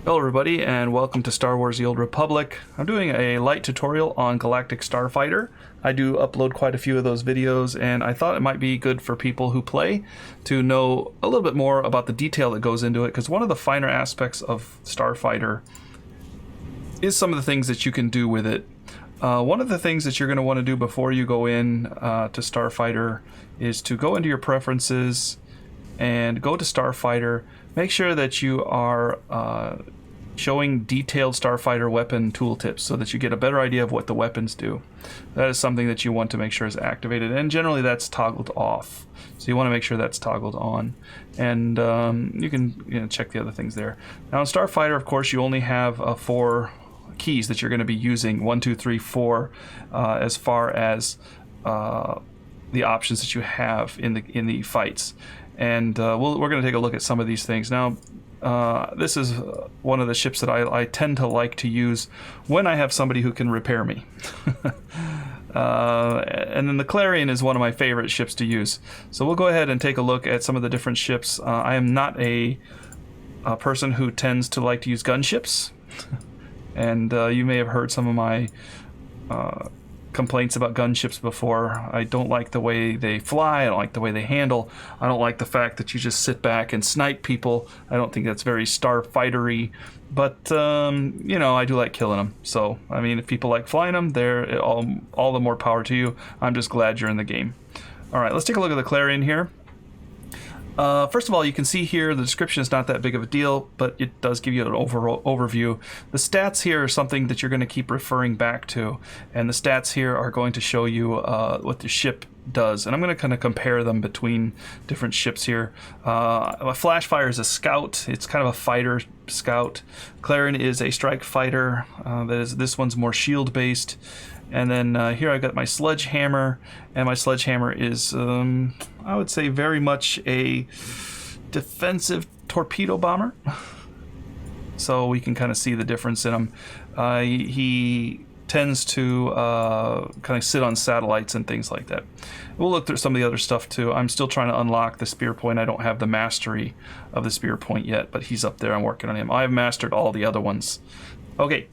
Hello everybody and welcome to Star Wars The Old Republic. I'm doing a light tutorial on Galactic Starfighter. I do upload quite a few of those videos and I thought it might be good for people who play to know a little bit more about the detail that goes into it, because one of the finer aspects of Starfighter is some of the things that you can do with it. One of the things that you're going to want to do before you go in to Starfighter is to go into your preferences and go to Starfighter. Make sure that you are showing detailed Starfighter weapon tooltips so that you get a better idea of what the weapons do. That is something that you want to make sure is activated, and generally that's toggled off. So you want to make sure that's toggled on, and you can check the other things there. Now in Starfighter, of course, you only have 4 keys that you're going to be using, 1, 2, 3, 4, as far as the options that you have in the fights. And we're going to take a look at some of these things. Now, this is one of the ships that I tend to like to use when I have somebody who can repair me. And then the Clarion is one of my favorite ships to use. So we'll go ahead and take a look at some of the different ships. I am not a person who tends to like to use gunships. And you may have heard some of my complaints about gunships before. I don't like the way they fly. I don't like the way they handle. I don't like the fact that you just sit back and snipe people. I don't think that's very starfightery. But I do like killing them. So I mean, if people like flying them, they're all the more power to you. I'm just glad you're in the game. All right, let's take a look at the Clarion here. First of all, you can see here the description is not that big of a deal, but it does give you an overall overview. The stats here are something that you're going to keep referring back to, and the stats here are going to show you what the ship does, and I'm going to kind of compare them between different ships here. A Flashfire is a scout. It's kind of a fighter scout. Clarion is a strike fighter. This one's more shield based. And then here I've got my sledgehammer, and my sledgehammer is, I would say, very much a defensive torpedo bomber. So we can kind of see the difference in him. He tends to kind of sit on satellites and things like that. We'll look through some of the other stuff too. I'm still trying to unlock the spear point. I don't have the mastery of the spear point yet, but he's up there. I'm working on him. I've mastered all the other ones. Okay.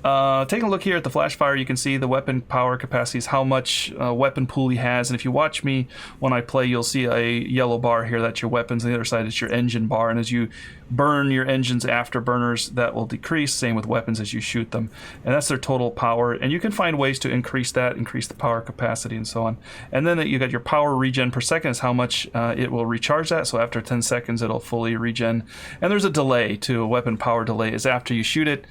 Taking a look here at the Flashfire, you can see the weapon power capacity is how much weapon pool he has. And if you watch me when I play, you'll see a yellow bar here. That's your weapons. On the other side is your engine bar. And as you burn your engines afterburners, that will decrease. Same with weapons as you shoot them. And that's their total power. And you can find ways to increase that, increase the power capacity, and so on. And then you got your power regen per second is how much it will recharge that. So after 10 seconds, it'll fully regen. And there's a delay too. A weapon power delay is after you shoot it.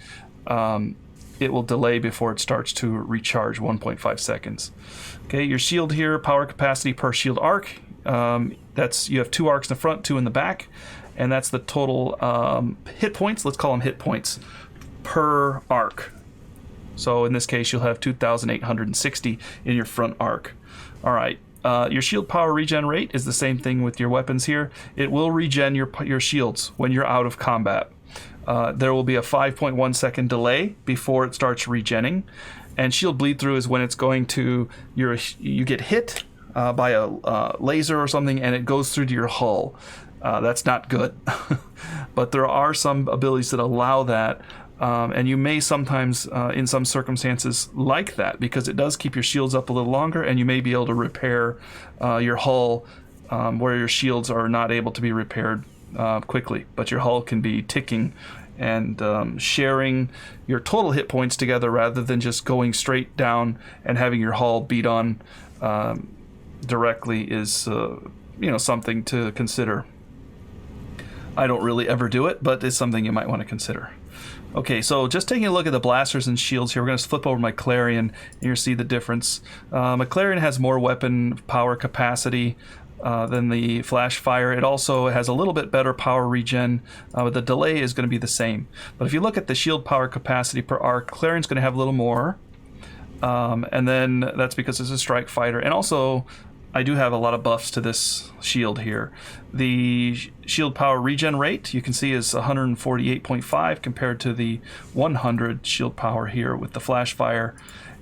It will delay before it starts to recharge, 1.5 seconds. Okay, your shield here, power capacity per shield arc. You have 2 arcs in the front, 2 in the back, and that's the total hit points. Let's call them hit points per arc. So in this case, you'll have 2,860 in your front arc. All right. Your shield power regen rate is the same thing with your weapons here. It will regen your shields when you're out of combat. There will be a 5.1 second delay before it starts regenning, and shield bleed through is when it's going to you get hit by a laser or something and it goes through to your hull. That's not good. But there are some abilities that allow that, and you may sometimes in some circumstances like that, because it does keep your shields up a little longer, and you may be able to repair your hull where your shields are not able to be repaired quickly, but your hull can be ticking and sharing your total hit points together rather than just going straight down and having your hull beat on directly is something to consider. I don't really ever do it, but it's something you might want to consider. Okay, so just taking a look at the blasters and shields here, we're going to flip over my Clarion and you'll see the difference. My Clarion has more weapon power capacity than the Flashfire. It also has a little bit better power regen, but the delay is going to be the same. But if you look at the shield power capacity per arc, Clarion's going to have a little more, and then that's because it's a strike fighter. And also, I do have a lot of buffs to this shield here. The shield power regen rate, you can see, is 148.5 compared to the 100 shield power here with the Flashfire.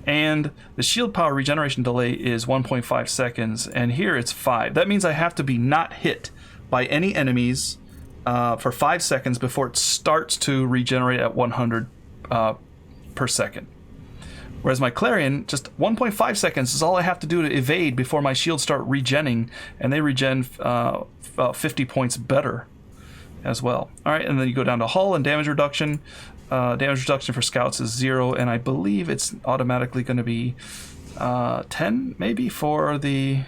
And the shield power regeneration delay is 1.5 seconds, and here it's 5. That means I have to be not hit by any enemies for 5 seconds before it starts to regenerate at 100 per second. Whereas my Clarion, just 1.5 seconds is all I have to do to evade before my shields start regenning, and they regen 50 points better as well. All right, and then you go down to hull and damage reduction. Damage reduction for scouts is 0, and I believe it's automatically going to be 10 maybe for the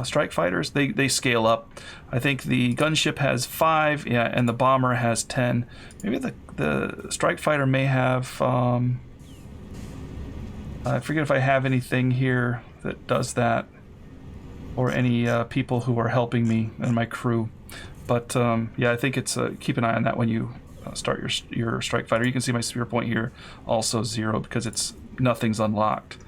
strike fighters. They scale up. I think the gunship has 5, yeah, and the bomber has 10. Maybe the strike fighter may have... I forget if I have anything here that does that, or any people who are helping me and my crew. But yeah, I think it's keep an eye on that when you start your strike fighter. You can see my spear point here, also 0 because nothing's unlocked.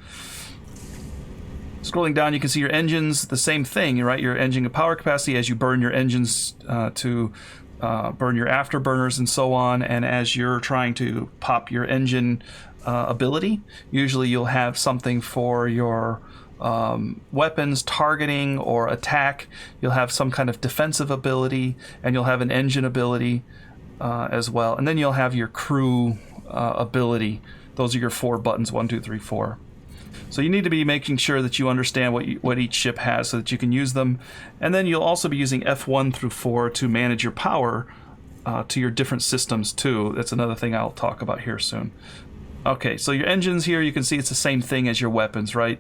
Scrolling down, you can see your engines. The same thing, right? Your engine power capacity as you burn your engines to burn your afterburners and so on. And as you're trying to pop your engine ability, usually you'll have something for your weapons, targeting, or attack. You'll have some kind of defensive ability, and you'll have an engine ability as well. And then you'll have your crew ability. Those are your 4 buttons, 1, 2, 3, 4. So you need to be making sure that you understand what each ship has so that you can use them. And then you'll also be using F1 through 4 to manage your power to your different systems too. That's another thing I'll talk about here soon. Okay, so your engines here, you can see it's the same thing as your weapons, right?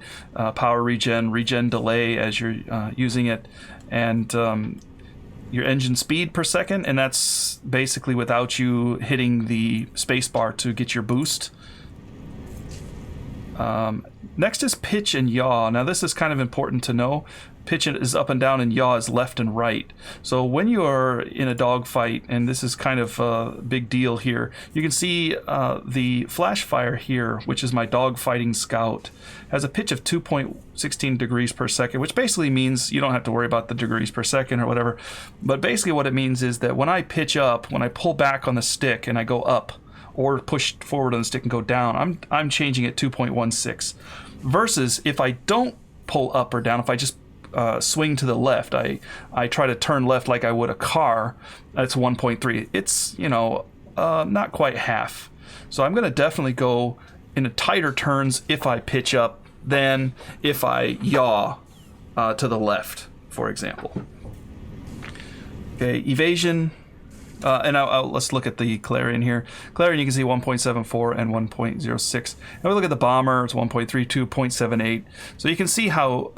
Power regen delay as you're using it, and your engine speed per second, and that's basically without you hitting the spacebar to get your boost. Next is pitch and yaw. Now this is kind of important to know. Pitch is up and down, and yaw is left and right. So when you are in a dogfight, and this is kind of a big deal here, you can see the flash fire here, which is my dogfighting scout, has a pitch of 2.16 degrees per second, which basically means you don't have to worry about the degrees per second or whatever. But basically what it means is that when I pitch up, when I pull back on the stick and I go up, or push forward on the stick and go down, I'm changing it 2.16. Versus if I don't pull up or down, if I just swing to the left, I try to turn left like I would a car, that's 1.3. It's, not quite half. So I'm going to definitely go into tighter turns if I pitch up than if I yaw to the left, for example. Okay, evasion. And let's look at the Clarion here. Clarion, you can see 1.74 and 1.06. And we look at the bomber, it's 1.32, 0.78. So you can see how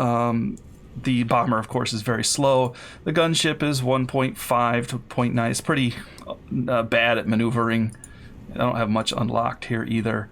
the bomber, of course, is very slow. The gunship is 1.5 to 0.9. It's pretty bad at maneuvering. I don't have much unlocked here either.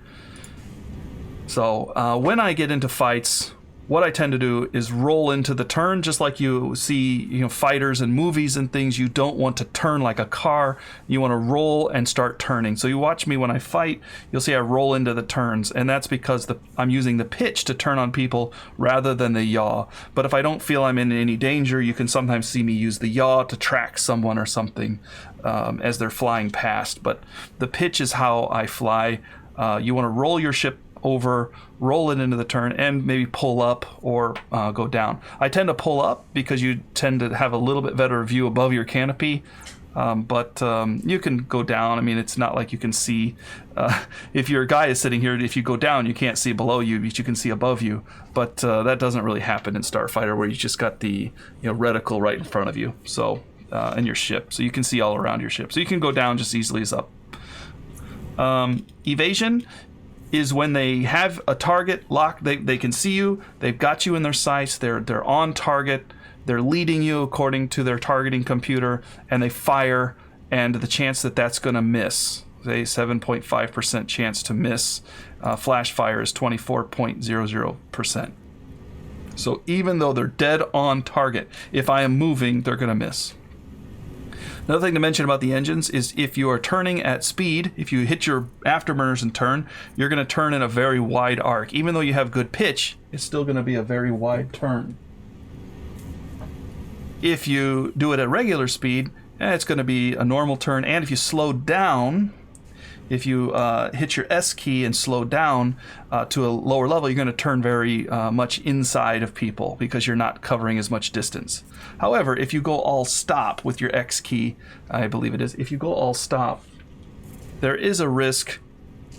So when I get into fights, what I tend to do is roll into the turn, just like you see, fighters and movies and things. You don't want to turn like a car. You want to roll and start turning. So you watch me when I fight, you'll see I roll into the turns, and that's because I'm using the pitch to turn on people rather than the yaw. But if I don't feel I'm in any danger, you can sometimes see me use the yaw to track someone or something as they're flying past. But the pitch is how I fly. You want to roll your ship over, roll it into the turn, and maybe pull up or go down. I tend to pull up because you tend to have a little bit better view above your canopy, but you can go down. I mean, it's not like you can see, if your guy is sitting here, if you go down, you can't see below you, but you can see above you. But that doesn't really happen in Starfighter, where you just got the reticle right in front of you, so in your ship, so you can see all around your ship. So you can go down just easily as up. Evasion is when they have a target locked. They can see you, they've got you in their sights, they're on target, they're leading you according to their targeting computer, and they fire, and the chance that that's going to miss, say 7.5% chance to miss, flash fire is 24.00%. So even though they're dead on target, if I am moving, they're going to miss. Another thing to mention about the engines is if you are turning at speed, if you hit your afterburners and turn, you're going to turn in a very wide arc. Even though you have good pitch, it's still going to be a very wide turn. If you do it at regular speed, it's going to be a normal turn. And if you slow down, if you hit your S key and slow down to a lower level, you're going to turn very much inside of people because you're not covering as much distance. However, if you go all stop with your X key, I believe it is, if you go all stop, there is a risk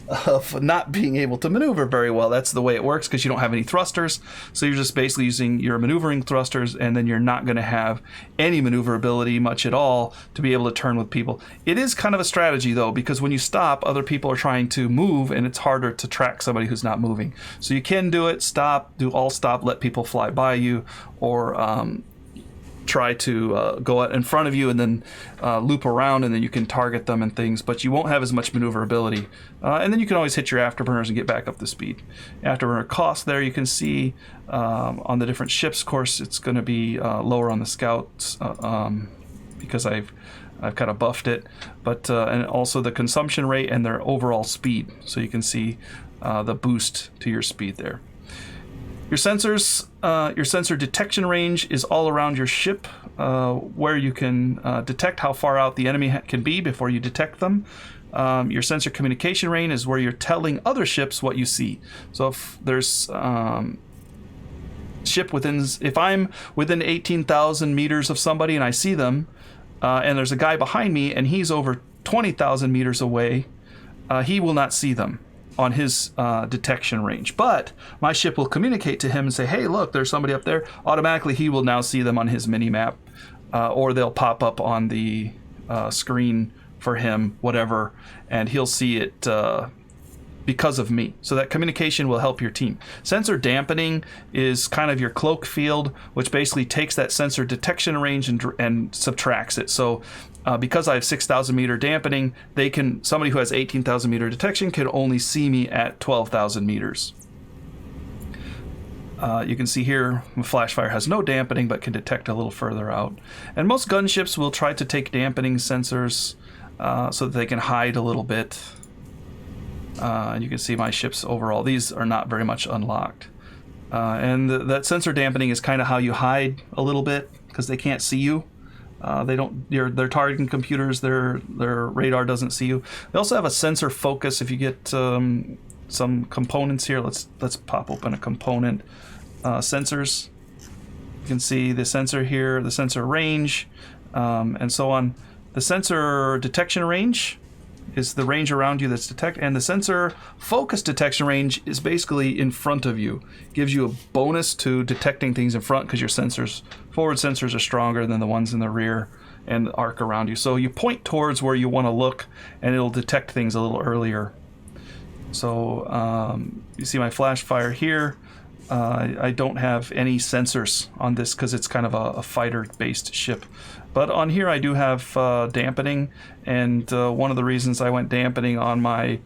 of not being able to maneuver very well. That's the way it works because you don't have any thrusters. So you're just basically using your maneuvering thrusters, and then you're not going to have any maneuverability much at all to be able to turn with people. It is kind of a strategy though, because when you stop, other people are trying to move and it's harder to track somebody who's not moving. So you can do it, stop, do all stop, let people fly by you, or try to go out in front of you and then loop around, and then you can target them and things, but you won't have as much maneuverability. And then you can always hit your afterburners and get back up to speed. Afterburner cost there, you can see on the different ships. Of course, it's going to be lower on the scouts because I've kind of buffed it, but and also the consumption rate and their overall speed. So you can see the boost to your speed there. Your sensors, your sensor detection range is all around your ship, where you can detect how far out the enemy can be before you detect them. Your sensor communication range is where you're telling other ships what you see. So if there's ship within, if I'm within 18,000 meters of somebody and I see them, and there's a guy behind me and he's over 20,000 meters away, he will not see them on his detection range, but my ship will communicate to him and say, hey, look, there's somebody up there. Automatically he will now see them on his mini map, or they'll pop up on the screen for him, whatever, and he'll see it because of me. So that communication will help your team. Sensor dampening is kind of your cloak field, which basically takes that sensor detection range and subtracts it. So because I have 6,000 meter dampening, somebody who has 18,000 meter detection can only see me at 12,000 meters. You can see here, Flashfire has no dampening but can detect a little further out. And most gunships will try to take dampening sensors so that they can hide a little bit. And you can see my ships overall. These are not very much unlocked. And that sensor dampening is kind of how you hide a little bit because they can't see you. They don't. Their targeting computers, their radar doesn't see you. They also have a sensor focus. If you get some components here, let's pop open a component. Sensors. You can see the sensor here, the sensor range, and so on. The sensor detection range is the range around you that's detect, and the sensor focus detection range is basically in front of you. Gives you a bonus to detecting things in front because your forward sensors are stronger than the ones in the rear and the arc around you. So you point towards where you want to look and it'll detect things a little earlier. So you see my flash fire here. I don't have any sensors on this because it's kind of a fighter-based ship. But on here I do have dampening, and one of the reasons I went dampening on my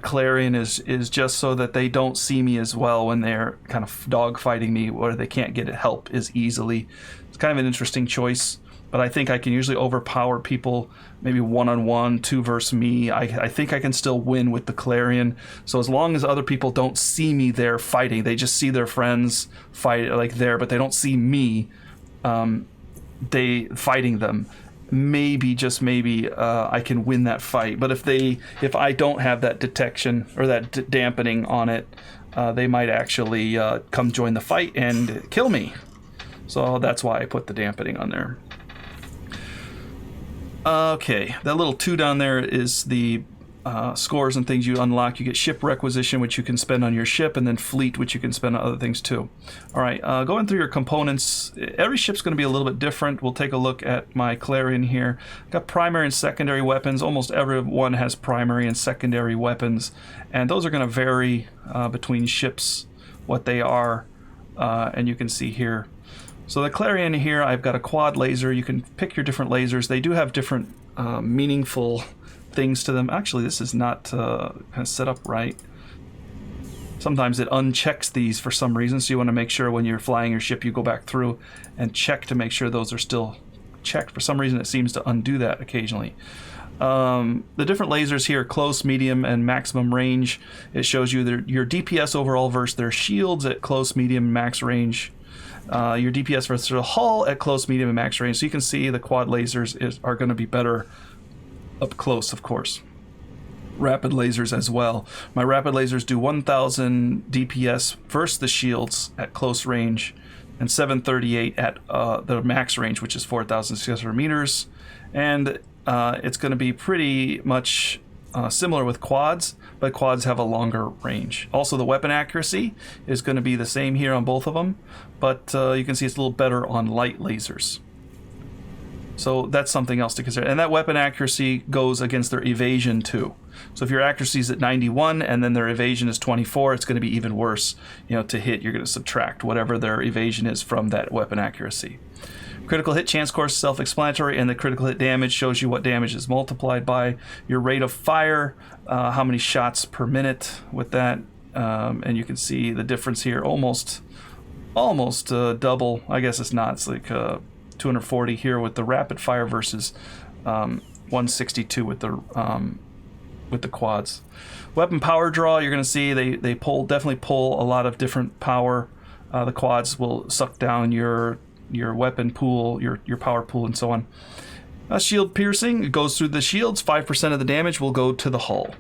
Clarion is just so that they don't see me as well when they're kind of dogfighting me, or they can't get help as easily. It's kind of an interesting choice, but I think I can usually overpower people, maybe one-on-one, two versus me. I think I can still win with the Clarion. So as long as other people don't see me there fighting, they just see their friends fight like there, but they don't see me they fighting them. Maybe, just maybe, I can win that fight. But if I don't have that detection or that dampening on it, they might actually come join the fight and kill me. So that's why I put the dampening on there. Okay, that little 2 down there is the scores and things you unlock. You get ship requisition, which you can spend on your ship, and then fleet, which you can spend on other things too. All right, going through your components, every ship's going to be a little bit different. We'll take a look at my Clarion here. Got primary and secondary weapons. Almost everyone has primary and secondary weapons, and those are going to vary between ships, what they are, and you can see here. So the Clarion here, I've got a quad laser. You can pick your different lasers. They do have different meaningful things to them. Actually, this is not kind of set up right. Sometimes it unchecks these for some reason, so you want to make sure when you're flying your ship you go back through and check to make sure those are still checked. For some reason it seems to undo that occasionally. The different lasers here, close, medium, and maximum range. It shows you your DPS overall versus their shields at close, medium, max range. Your DPS versus the hull at close, medium, and max range. So you can see the quad lasers are going to be better up close, of course. rapid lasers as well. My rapid lasers do 1000 DPS versus the shields at close range, and 738 at the max range, which is 4,600 meters. And it's going to be pretty much similar with quads, but quads have a longer range. Also, the weapon accuracy is going to be the same here on both of them, but you can see it's a little better on light lasers. So that's something else to consider. And that weapon accuracy goes against their evasion too. So if your accuracy is at 91 and then their evasion is 24, it's going to be even worse. You know, to hit, you're going to subtract whatever their evasion is from that weapon accuracy. Critical hit chance, of course, self-explanatory, and the critical hit damage shows you what damage is multiplied by your rate of fire, how many shots per minute with that, and you can see the difference here, almost double. I guess it's not. It's like 240 here with the rapid fire versus 162 with the quads. Weapon power draw, you're going to see they definitely pull a lot of different power. The quads will suck down your weapon pool, your power pool, and so on. Shield piercing, it goes through the shields. 5% of the damage will go to the hull.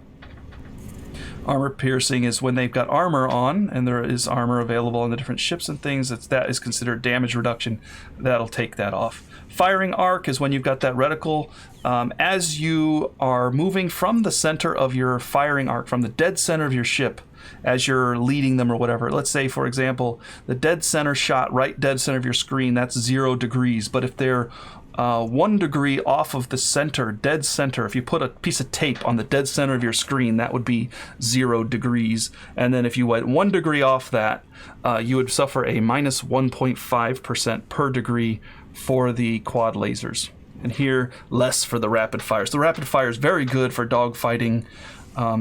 Armor piercing is when they've got armor on, and there is armor available on the different ships and things. That is considered damage reduction. That'll take that off. Firing arc is when you've got that reticle. As you are moving from the center of your firing arc, from the dead center of your ship, as you're leading them or whatever. Let's say, for example, the dead center shot, right dead center of your screen, that's 0 degrees. But if they're 1 degree off of the center, dead center, if you put a piece of tape on the dead center of your screen, that would be 0 degrees. And then if you went 1 degree off that, you would suffer a minus 1.5% per degree for the quad lasers. And here, less for the rapid fires. The rapid fire is very good for dogfighting.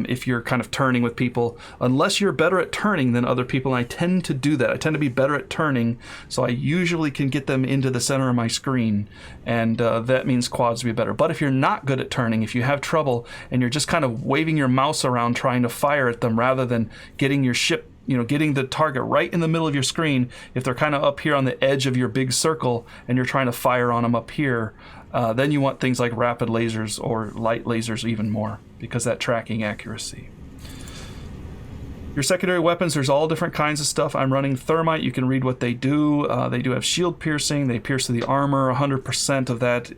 If you're kind of turning with people, unless you're better at turning than other people, and I tend to do that. I tend to be better at turning, so I usually can get them into the center of my screen, and that means quads will be better. But if you're not good at turning, if you have trouble, and you're just kind of waving your mouse around trying to fire at them rather than getting your ship, getting the target right in the middle of your screen, if they're kind of up here on the edge of your big circle, and you're trying to fire on them up here, then you want things like rapid lasers or light lasers even more, because that tracking accuracy. Your secondary weapons, there's all different kinds of stuff. I'm running thermite. You can read what they do. They do have shield piercing. They pierce the armor. 100% of that,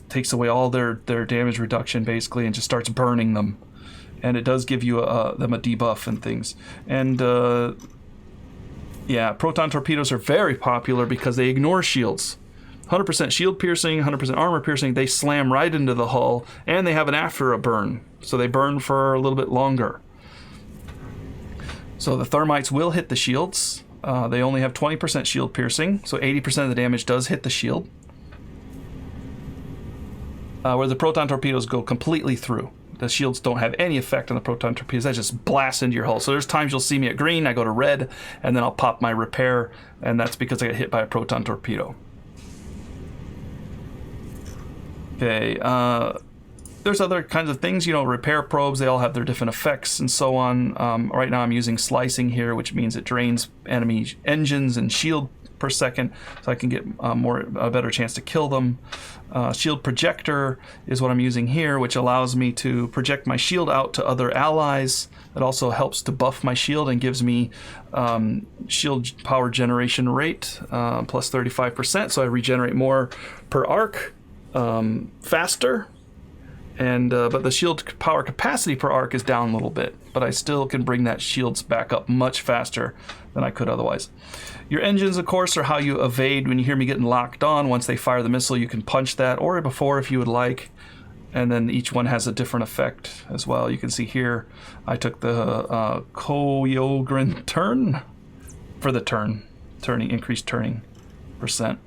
takes away all their damage reduction basically, and just starts burning them. And it does give you them a debuff and things. And proton torpedoes are very popular because they ignore shields. 100% shield piercing, 100% armor piercing, they slam right into the hull, and they have an after a burn, so they burn for a little bit longer. So the thermites will hit the shields. They only have 20% shield piercing, so 80% of the damage does hit the shield. Where the proton torpedoes go completely through. The shields don't have any effect on the proton torpedoes. That just blasts into your hull. So there's times you'll see me at green, I go to red, and then I'll pop my repair, and that's because I got hit by a proton torpedo. Okay, there's other kinds of things, repair probes, they all have their different effects and so on. Right now I'm using slicing here, which means it drains enemy engines and shield per second, so I can get a better chance to kill them. Shield projector is what I'm using here, which allows me to project my shield out to other allies. It also helps to buff my shield and gives me shield power generation rate plus 35%, so I regenerate more per arc. Faster, and but the shield power capacity per arc is down a little bit, but I still can bring that shields back up much faster than I could otherwise. Your engines, of course, are how you evade when you hear me getting locked on. Once they fire the missile, you can punch that, or before if you would like, and then each one has a different effect as well. You can see here I took the Kyogre turn for the turning, increased turning percent.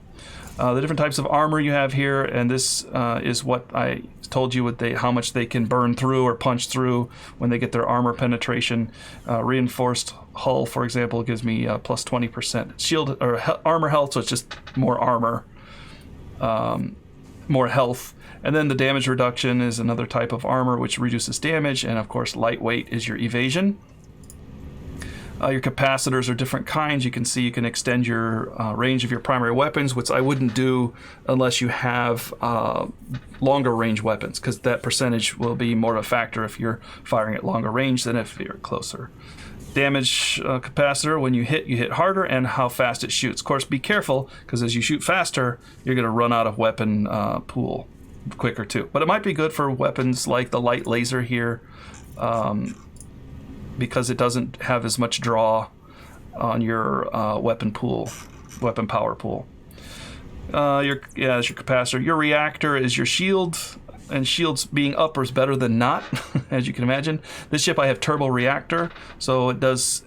The different types of armor you have here, and this is what I told you with how much they can burn through or punch through when they get their armor penetration. Reinforced hull, for example, gives me plus 20% shield or armor health, so it's just more armor, more health. And then the damage reduction is another type of armor which reduces damage, and of course lightweight is your evasion. Your capacitors are different kinds. You can see you can extend your range of your primary weapons, which I wouldn't do unless you have longer range weapons, because that percentage will be more of a factor if you're firing at longer range than if you're closer. Damage capacitor, when you hit harder, and how fast it shoots. Of course, be careful, because as you shoot faster, you're going to run out of weapon pool quicker too. But it might be good for weapons like the light laser here, because it doesn't have as much draw on your weapon power pool. That's your capacitor. Your reactor is your shield, and shields being up is better than not, as you can imagine. This ship I have turbo reactor, so it does.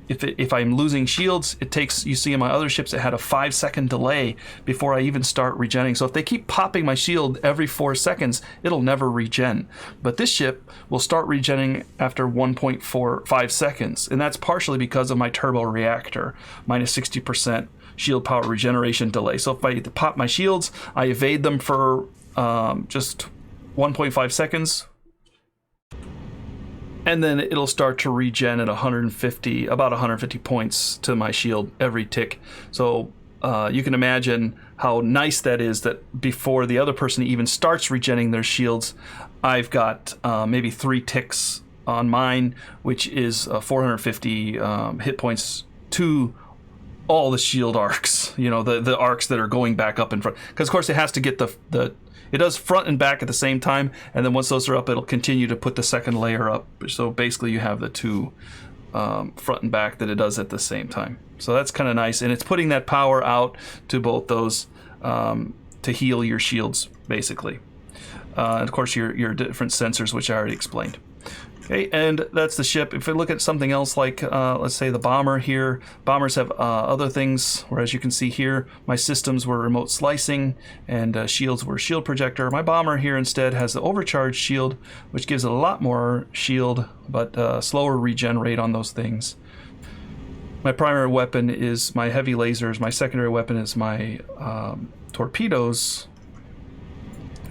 If I'm losing shields, it takes. You see in my other ships, it had a 5-second delay before I even start regenning. So if they keep popping my shield every 4 seconds, it'll never regen. But this ship will start regenning after 1.45 seconds, and that's partially because of my turbo reactor, minus 60% shield power regeneration delay. So if I pop my shields, I evade them for just 1.5 seconds, and then it'll start to regen at about 150 points to my shield every tick. So you can imagine how nice that is, that before the other person even starts regenning their shields, I've got maybe 3 ticks on mine, which is 450 hit points to all the shield arcs, the arcs that are going back up in front. Because, of course, it has to get it does front and back at the same time, and then once those are up, it'll continue to put the second layer up. So basically you have the 2 front and back that it does at the same time. So that's kind of nice, and it's putting that power out to both those to heal your shields, basically. And of course your different sensors, which I already explained. Okay, and that's the ship. If we look at something else like, let's say the bomber here, bombers have other things, whereas you can see here, my systems were remote slicing, and shields were shield projector. My bomber here instead has the overcharged shield, which gives it a lot more shield, but slower regen rate on those things. My primary weapon is my heavy lasers. My secondary weapon is my torpedoes.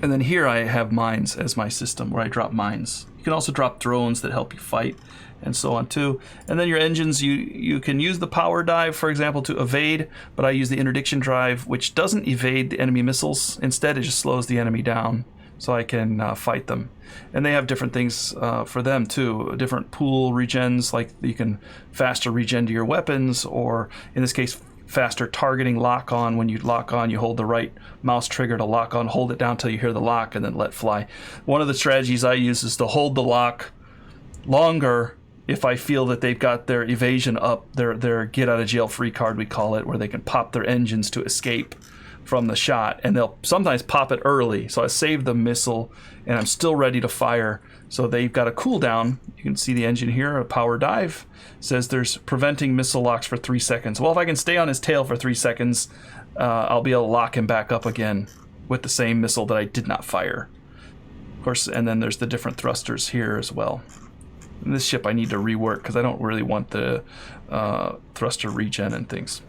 And then here I have mines as my system, where I drop mines. You can also drop drones that help you fight, and so on too. And then your engines, you can use the power dive, for example, to evade, but I use the interdiction drive, which doesn't evade the enemy missiles. Instead, it just slows the enemy down, so I can fight them. And they have different things for them too. Different pool regens, like you can faster regen to your weapons, or in this case, faster targeting lock on. When you lock on, you hold the right mouse trigger to lock on, hold it down until you hear the lock, and then let fly. One of the strategies I use is to hold the lock longer if I feel that they've got their evasion up, their get out of jail free card, we call it, where they can pop their engines to escape from the shot, and they'll sometimes pop it early. So I save the missile and I'm still ready to fire. So they've got a cooldown. You can see the engine here, a power dive. It says there's preventing missile locks for 3 seconds. Well, if I can stay on his tail for 3 seconds, I'll be able to lock him back up again with the same missile that I did not fire. Of course, and then there's the different thrusters here as well. And this ship I need to rework because I don't really want the thruster regen and things.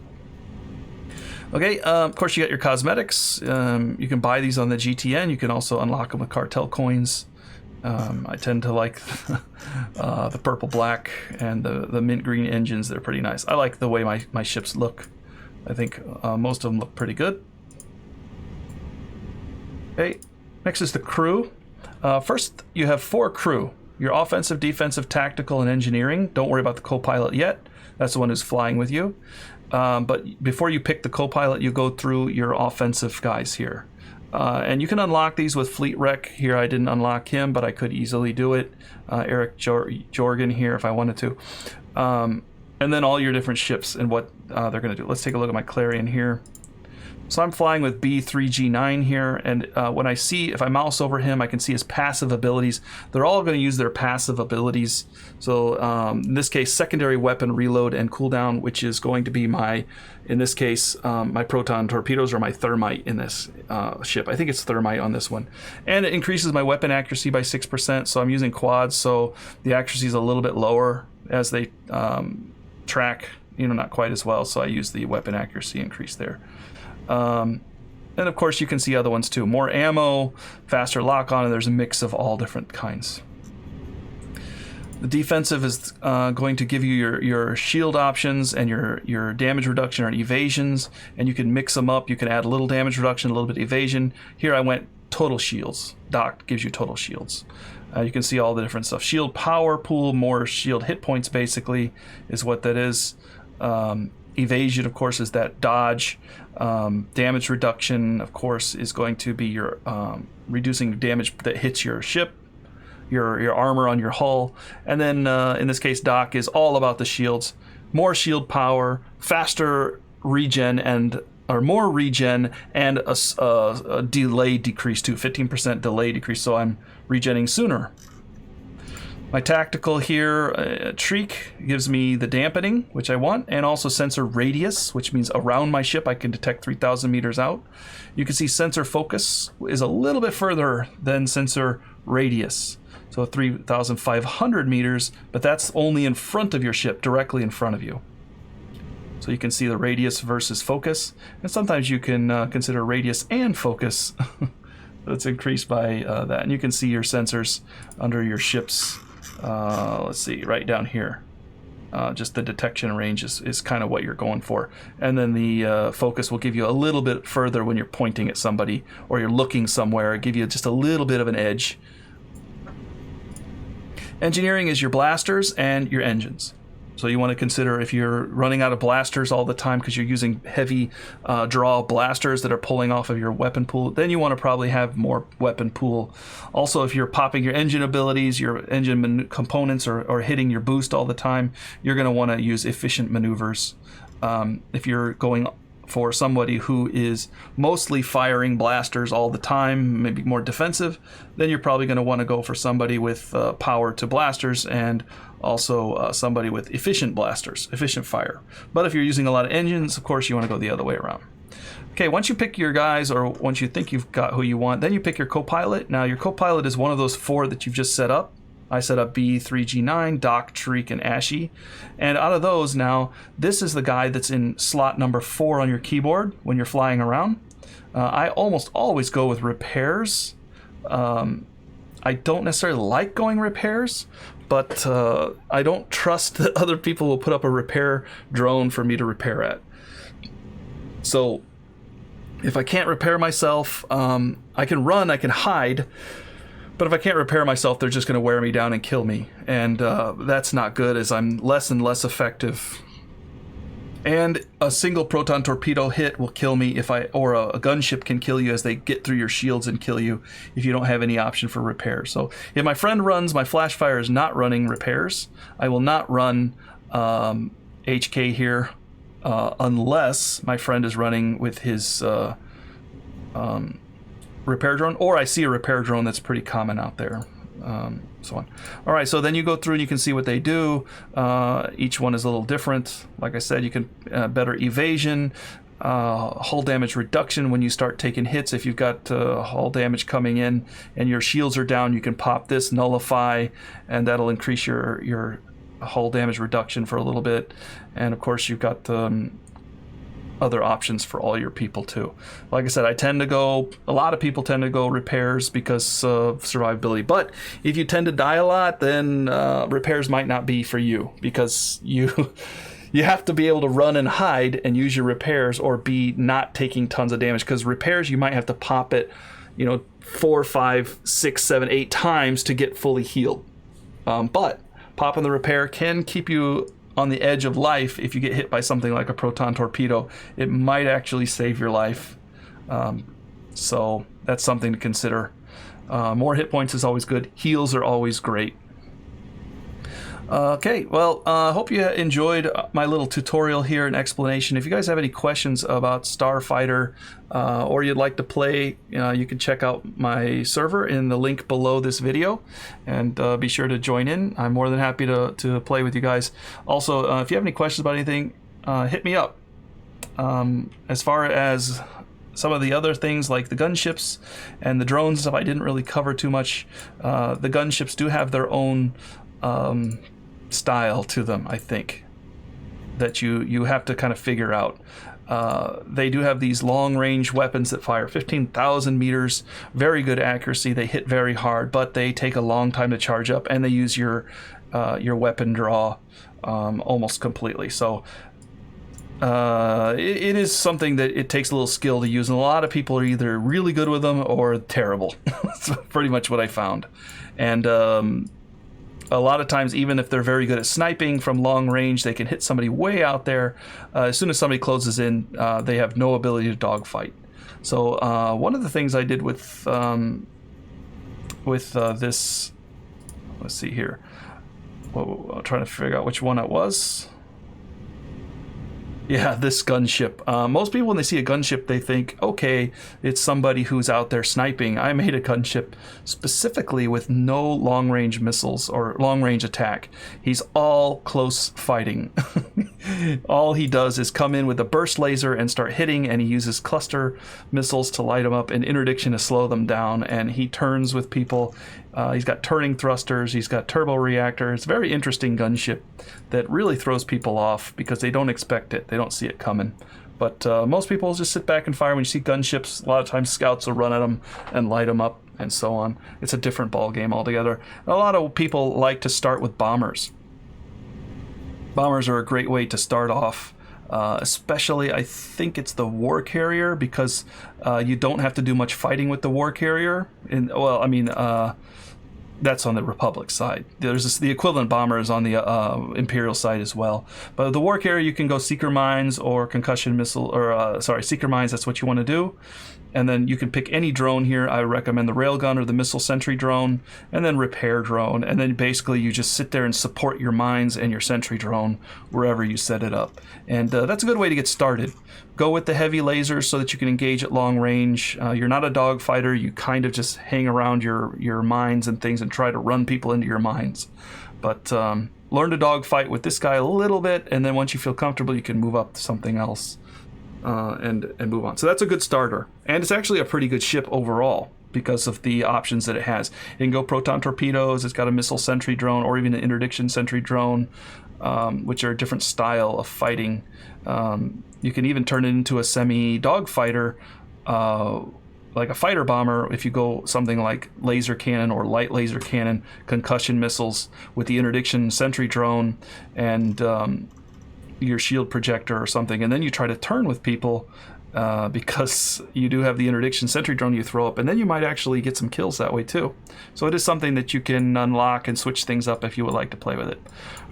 Okay, of course you got your cosmetics. You can buy these on the GTN. You can also unlock them with cartel coins. I tend to like the purple black and the mint green engines. They're pretty nice. I like the way my ships look. I think most of them look pretty good. Okay, next is the crew. First, you have 4 crew. Your offensive, defensive, tactical, and engineering. Don't worry about the co-pilot yet. That's the one who's flying with you. But before you pick the co-pilot, you go through your offensive guys here. And you can unlock these with Fleet Rec. Here I didn't unlock him, but I could easily do it. Eric Jorgen here if I wanted to. And then all your different ships and what they're going to do. Let's take a look at my Clarion here. So I'm flying with B3G9 here, and when I see, if I mouse over him, I can see his passive abilities. They're all going to use their passive abilities. So in this case, secondary weapon reload and cooldown, which is going to be my, in this case, my proton torpedoes or my thermite in this ship. I think it's thermite on this one. And it increases my weapon accuracy by 6%, so I'm using quads, so the accuracy is a little bit lower as they track, not quite as well, so I use the weapon accuracy increase there. And of course you can see other ones too. More ammo, faster lock on, and there's a mix of all different kinds. The defensive is going to give you your shield options and your damage reduction or evasions, and you can mix them up. You can add a little damage reduction, a little bit of evasion. Here I went total shields. Doc gives you total shields. You can see all the different stuff. Shield power pool, more shield hit points basically is what that is. Evasion, of course, is that dodge. Damage reduction, of course, is going to be your reducing damage that hits your ship, your armor on your hull. And then in this case, Doc is all about the shields. More shield power, faster regen, or more regen, and a delay decrease too, 15% delay decrease, so I'm regenning sooner. My tactical here, Shriek, gives me the dampening, which I want, and also sensor radius, which means around my ship I can detect 3,000 meters out. You can see sensor focus is a little bit further than sensor radius, so 3,500 meters, but that's only in front of your ship, directly in front of you. So you can see the radius versus focus, and sometimes you can consider radius and focus. That's increased by that, and you can see your sensors under your ships. Let's see, right down here. Just the detection range is kind of what you're going for. And then the focus will give you a little bit further when you're pointing at somebody or you're looking somewhere, give you just a little bit of an edge. Engineering is your blasters and your engines. So you want to consider if you're running out of blasters all the time because you're using heavy draw blasters that are pulling off of your weapon pool, then you want to probably have more weapon pool. Also, if you're popping your engine abilities, your engine components, or hitting your boost all the time, you're going to want to use efficient maneuvers. If you're going for somebody who is mostly firing blasters all the time, maybe more defensive, then you're probably going to want to go for somebody with power to blasters and also somebody with efficient blasters, efficient fire. But if you're using a lot of engines, of course, you want to go the other way around. Okay, once you pick your guys, or once you think you've got who you want, then you pick your co-pilot. Now, your co-pilot is one of those 4 that you've just set up. I set up B3G9, Doc, Shriek, and Ashy. And out of those now, this is the guy that's in slot number 4 on your keyboard when you're flying around. I almost always go with repairs. I don't necessarily like going repairs, but I don't trust that other people will put up a repair drone for me to repair at. So if I can't repair myself, I can run, I can hide, but if I can't repair myself, they're just going to wear me down and kill me. And that's not good, as I'm less and less effective. And a single proton torpedo hit will kill me or a gunship can kill you as they get through your shields and kill you if you don't have any option for repair. So if my friend runs, my flash fire is not running repairs. I will not run HK here unless my friend is running with his repair drone, or I see a repair drone that's pretty common out there. So on. All right, so then you go through and you can see what they do. Each one is a little different. Like I said, you can better evasion, hull damage reduction when you start taking hits. If you've got hull damage coming in and your shields are down, you can pop this, nullify, and that'll increase your hull damage reduction for a little bit. And of course, you've got other options for all your people too. Like I said, a lot of people tend to go repairs because of survivability. But if you tend to die a lot, then repairs might not be for you, because you have to be able to run and hide and use your repairs, or be not taking tons of damage, because repairs you might have to pop it 4, 5, 6, 7, 8 times to get fully healed. But popping the repair can keep you on the edge of life. If you get hit by something like a proton torpedo, it might actually save your life. So that's something to consider. More hit points is always good. Heals are always great. Okay, well, I hope you enjoyed my little tutorial here and explanation. If you guys have any questions about Starfighter, or you'd like to play, you can check out my server in the link below this video, and be sure to join in. I'm more than happy to play with you guys. Also, if you have any questions about anything, hit me up. As far as some of the other things like the gunships and the drones and stuff, I didn't really cover too much. The gunships do have their own style to them, I think, that you have to kind of figure out. They do have these long-range weapons that fire 15,000 meters, very good accuracy. They hit very hard, but they take a long time to charge up, and they use your weapon draw almost completely. So it is something that it takes a little skill to use, and a lot of people are either really good with them or terrible. That's pretty much what I found. And a lot of times, even if they're very good at sniping from long range, they can hit somebody way out there. As soon as somebody closes in, they have no ability to dogfight. So one of the things I did with this, let's see here. Well, I'm trying to figure out which one it was. Yeah, this gunship. Most people, when they see a gunship, they think, okay, it's somebody who's out there sniping. I made a gunship specifically with no long-range missiles or long-range attack. He's all close fighting. All he does is come in with a burst laser and start hitting, and he uses cluster missiles to light them up and interdiction to slow them down, and he turns with people. He's got turning thrusters, he's got turbo reactors. Very interesting gunship that really throws people off because they don't expect it. They don't see it coming. But most people just sit back and fire. When you see gunships, a lot of times scouts will run at them and light them up and so on. It's a different ball game altogether. A lot of people like to start with bombers. Bombers are a great way to start off. Especially, I think it's the war carrier, because you don't have to do much fighting with the war carrier. That's on the Republic side. There's the equivalent bomber is on the Imperial side as well. But the war carrier, you can go seeker mines or concussion missile, or seeker mines. That's what you want to do. And then you can pick any drone here. I recommend the railgun or the missile sentry drone, and then repair drone. And then basically you just sit there and support your mines and your sentry drone wherever you set it up. And that's a good way to get started. Go with the heavy lasers so that you can engage at long range. You're not a dogfighter. You kind of just hang around your mines and things and try to run people into your mines. But learn to dogfight with this guy a little bit, and then once you feel comfortable, you can move up to something else. And move on. So that's a good starter. And it's actually a pretty good ship overall because of the options that it has. It can go proton torpedoes, it's got a missile sentry drone, or even an interdiction sentry drone, which are a different style of fighting. You can even turn it into a semi-dogfighter, like a fighter bomber, if you go something like laser cannon or light laser cannon, concussion missiles with the interdiction sentry drone, and your shield projector or something, and then you try to turn with people because you do have the interdiction sentry drone you throw up, and then you might actually get some kills that way too. So it is something that you can unlock and switch things up if you would like to play with it.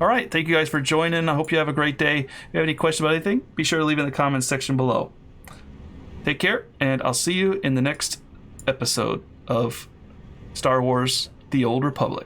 All right, thank you guys for joining. I hope you have a great day. If you have any questions about anything, be sure to leave it in the comments section below. Take care, and I'll see you in the next episode of Star Wars: The Old Republic.